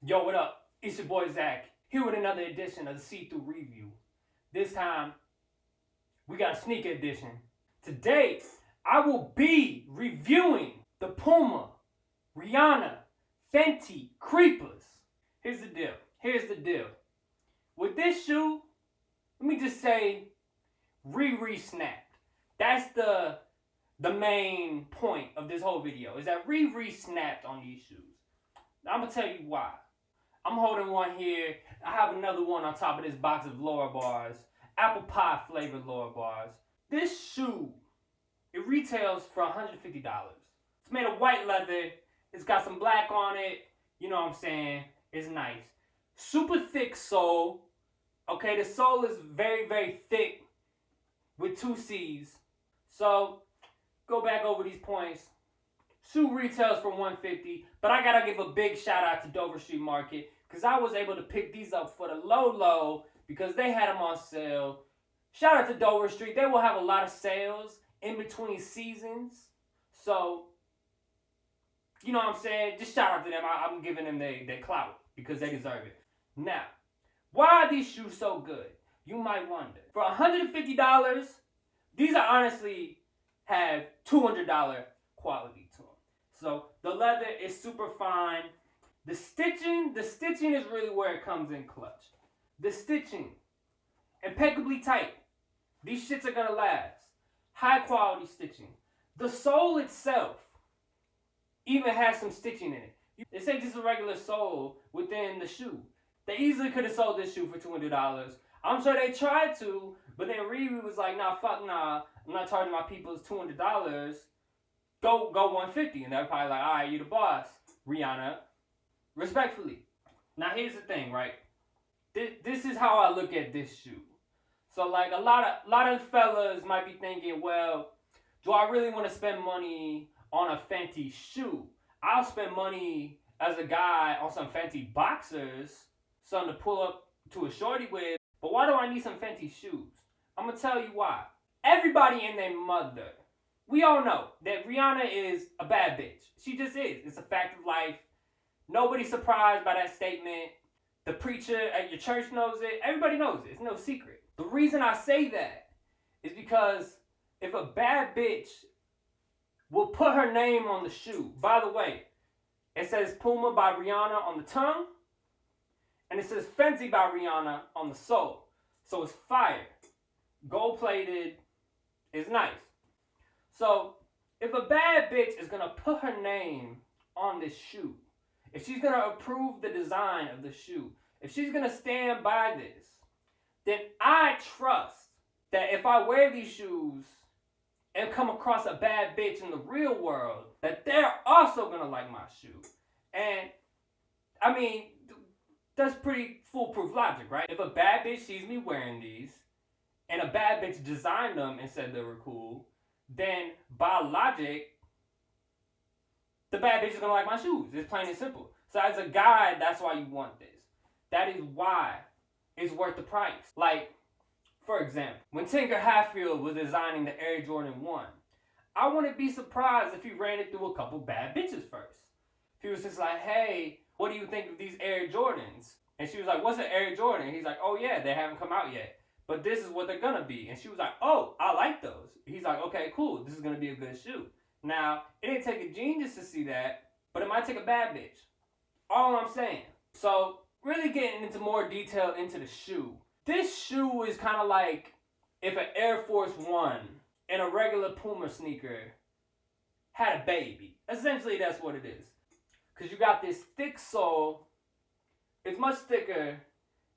Yo, what up? It's your boy Zach, here with another edition of the See-Thru review. This time, we got a sneaker edition. Today, I will be reviewing the Puma Rihanna Fenty Creepers. Here's the deal. With this shoe, let me just say, Riri snapped. That's the main point of this whole video, is that Riri snapped on these shoes. I'm gonna tell you why. I'm holding one here. I have another one on top of this box of Laura bars. Apple pie flavored Laura bars. This shoe, it retails for $150. It's made of white leather. It's got some black on it. You know what I'm saying? It's nice. Super thick sole. Okay, the sole is very, very thick with 2 C's. So, go back over these points. Shoe retails for $150, but I gotta give a big shout out to Dover Street Market because I was able to pick these up for the low because they had them on sale. Shout out to Dover Street. They will have a lot of sales in between seasons. So, you know what I'm saying? Just shout out to them. I'm giving them their clout because they deserve it. Now, why are these shoes so good? You might wonder. For $150, these are honestly have $200 quality to them. So the leather is super fine. The stitching is really where it comes in clutch. The stitching, impeccably tight. These shits are gonna last. High quality stitching. The sole itself even has some stitching in it. This ain't just a regular sole within the shoe. They easily could have sold this shoe for $200. I'm sure they tried to, but then Riri was like, nah, fuck nah. I'm not charging my people $200. Go $150, and they're probably like, all right, you the boss, Rihanna. Respectfully. Now here's the thing, right? This is how I look at this shoe. So like a lot of fellas might be thinking, well, do I really want to spend money on a Fenty shoe? I'll spend money as a guy on some Fenty boxers, something to pull up to a shorty with. But why do I need some Fenty shoes? I'm gonna tell you why. Everybody and their mother. We all know that Rihanna is a bad bitch. She just is. It's a fact of life. Nobody's surprised by that statement. The preacher at your church knows it. Everybody knows it. It's no secret. The reason I say that is because if a bad bitch will put her name on the shoe, by the way, it says Puma by Rihanna on the tongue, and it says Fenty by Rihanna on the sole. So it's fire. Gold plated is nice. So, if a bad bitch is going to put her name on this shoe, if she's going to approve the design of the shoe, if she's going to stand by this, then I trust that if I wear these shoes and come across a bad bitch in the real world, that they're also going to like my shoe. And, I mean, that's pretty foolproof logic, right? If a bad bitch sees me wearing these, and a bad bitch designed them and said they were cool, then by logic, the bad bitch is gonna like my shoes. It's plain and simple. So as a guy, that's why you want this. That is why it's worth the price. Like, for example, when Tinker Hatfield was designing the Air Jordan 1, I wouldn't be surprised if he ran it through a couple bad bitches first. If he was just like, hey, what do you think of these Air Jordans? And she was like, what's an Air Jordan? And he's like, oh yeah, they haven't come out yet. But this is what they're gonna be. And she was like, oh, I like those. He's like, okay, cool. This is gonna be a good shoe. Now, it didn't take a genius to see that, but it might take a bad bitch. All I'm saying. So, really getting into more detail into the shoe. This shoe is kind of like if an Air Force One and a regular Puma sneaker had a baby. Essentially, that's what it is. Because you got this thick sole. It's much thicker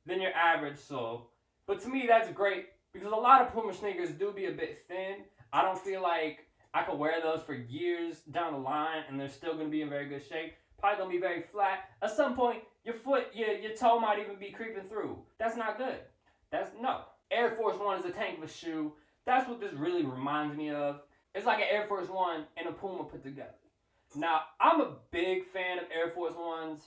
than your average sole. But to me, that's great because a lot of Puma sneakers do be a bit thin. I don't feel like I could wear those for years down the line and they're still going to be in very good shape. Probably going to be very flat. At some point, your toe might even be creeping through. That's not good. No. Air Force One is a tank of a shoe. That's what this really reminds me of. It's like an Air Force One and a Puma put together. Now, I'm a big fan of Air Force Ones.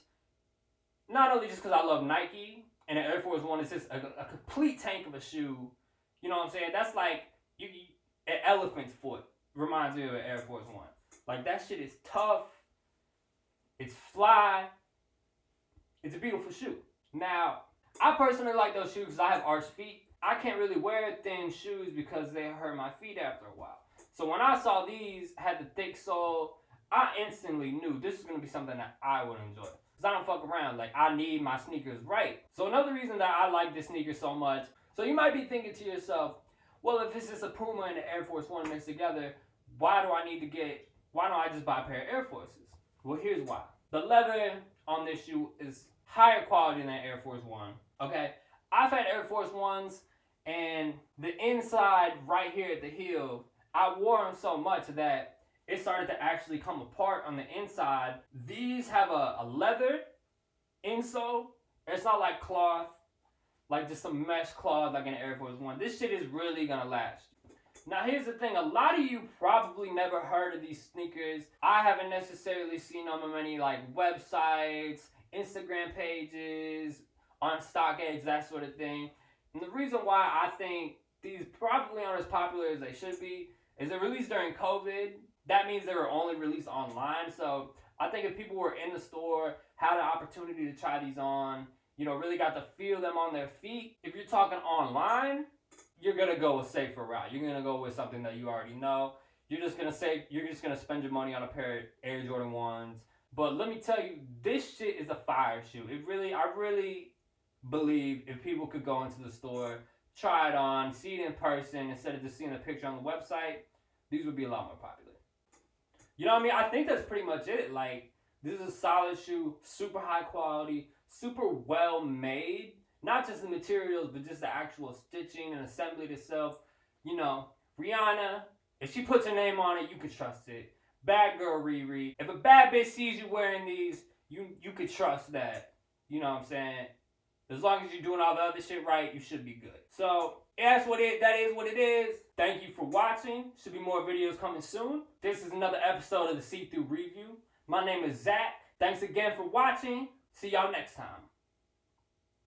Not only just because I love Nike, and an Air Force One is just a complete tank of a shoe. You know what I'm saying? That's like an elephant's foot reminds me of an Air Force One. Like, that shit is tough. It's fly. It's a beautiful shoe. Now, I personally like those shoes because I have arched feet. I can't really wear thin shoes because they hurt my feet after a while. So when I saw these had the thick sole, I instantly knew this is going to be something that I would enjoy. Because I don't fuck around. Like, I need my sneakers right. So another reason that I like this sneaker so much, so you might be thinking to yourself, well, if it's just a Puma and an Air Force One mixed together, why don't I just buy a pair of Air Forces? Well, here's why. The leather on this shoe is higher quality than Air Force One. Okay? I've had Air Force Ones, and the inside right here at the heel, I wore them so much that it started to actually come apart on the inside. These have a leather insole. It's not like cloth, like just some mesh cloth like an Air Force One. This shit is really gonna last. Now here's the thing, a lot of you probably never heard of these sneakers. I haven't necessarily seen them on many like websites, Instagram pages, on StockX, that sort of thing. And the reason why I think these probably aren't as popular as they should be is they're released during COVID. That means they were only released online. So I think if people were in the store, had an opportunity to try these on, really got to feel them on their feet. If you're talking online, you're gonna go with safer route. You're gonna go with something that you already know. You're just gonna spend your money on a pair of Air Jordan 1s. But let me tell you, this shit is a fire shoe. I really believe if people could go into the store, try it on, see it in person instead of just seeing the picture on the website, these would be a lot more popular. You know what I mean? I think that's pretty much it. Like, this is a solid shoe, super high quality, super well made. Not just the materials, but just the actual stitching and assembly itself. Rihanna, if she puts her name on it, you can trust it. Bad girl Riri. If a bad bitch sees you wearing these, you could trust that. You know what I'm saying? As long as you're doing all the other shit right, you should be good. So, that is what it is. Thank you for watching. Should be more videos coming soon. This is another episode of the See-Thru Review. My name is Zach. Thanks again for watching. See y'all next time.